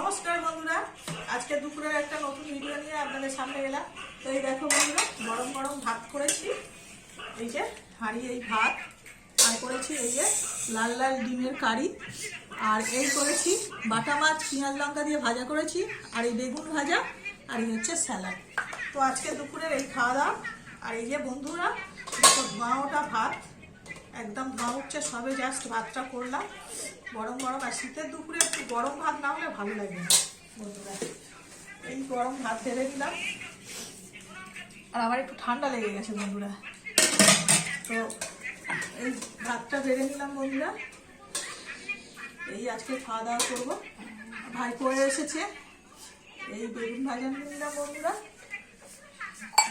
নমস্কার বন্ধুরা, আজকে দুপুরের একটা নতুন ভিডিও নিয়ে আপনাদের সামনে এলাম। তো এই দেখো বন্ধুরা, গরম গরম ভাত করেছি। এই যে হাঁড়ি এই ভাত, আর করেছি এই যে লাল লাল ডিমের কারি, আর এই করেছি বাটা মাছ পেঁয়াজ লঙ্কা দিয়ে ভাজা করেছি, আর এই বেগুন ভাজা, আর এই হচ্ছে স্যালাড। তো আজকে দুপুরের এই খাওয়া দাওয়া। আর এই যে বন্ধুরা দেখো ধোঁয়া ওটা ভাত, একদম ধোঁয়া উঠছে, সবে জাস্ট ভাতটা করলাম গরম গরম। আর শীতের দুপুরে একটু গরম ভাত না হলে ভালো লাগে না বন্ধুরা। এই গরম ভাত ঢেলে দিলাম, আর আমার একটু ঠান্ডা লেগে গেছে বন্ধুরা। তো এই ভাতটা বেড়ে নিলাম বন্ধুরা। এই আজকে খাওয়া দাওয়া করবো। ভাই করে এসেছে এই বেগুন ভাজা নিয়ে নিলাম বন্ধুরা,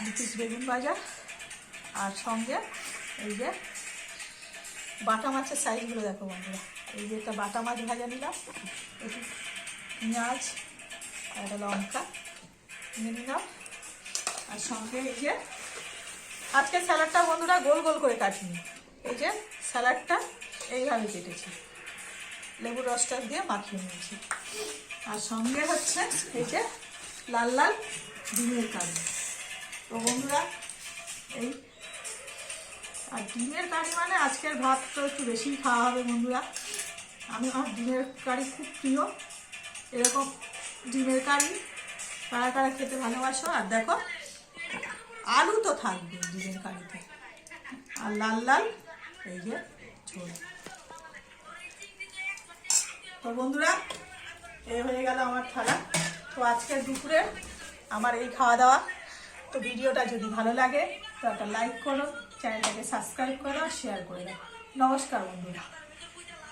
2 পিস বেগুন ভাজা, আর সঙ্গে এই যে বাটা মাছের সাইজগুলো দেখো বন্ধুরা। এই যে একটা বাটা মাছ ভাজা নিলাম, একটু পেঁয়াজ আর একটা লঙ্কা নিয়ে নিলাম, আর সঙ্গে এই যে আজকে স্যালাডটা বন্ধুরা গোল গোল করে কাটিনি, এই যে স্যালাডটা এইভাবে কেটেছি, লেবুর রসটা দিয়ে মাখিয়ে নিয়েছি। আর সঙ্গে হচ্ছে এই যে লাল লাল ডিমের কারি। তো বন্ধুরা এই আর ডিমের কারি মানে আজকের ভাত তো একটু বেশি খাওয়া হবে বন্ধুরা। আমার ডিমের কারি খুব প্রিয়। এরকম ডিমের কারি কারা কারা খেতে ভালোবাসো। আর দেখো আলু তো থাকবে ডিমের কারিতে, আর লাল লাল এই যে ঝোল। তো বন্ধুরা এই হয়ে গেল আমার থালা। তো আজকের দুপুরে আমার এই খাওয়া দাওয়া। তো ভিডিওটা যদি ভালো লাগে তো একটা লাইক করো, চ্যানেলটাকে সাবস্ক্রাইব করো, শেয়ার করে দাও। নমস্কার বন্ধুরা।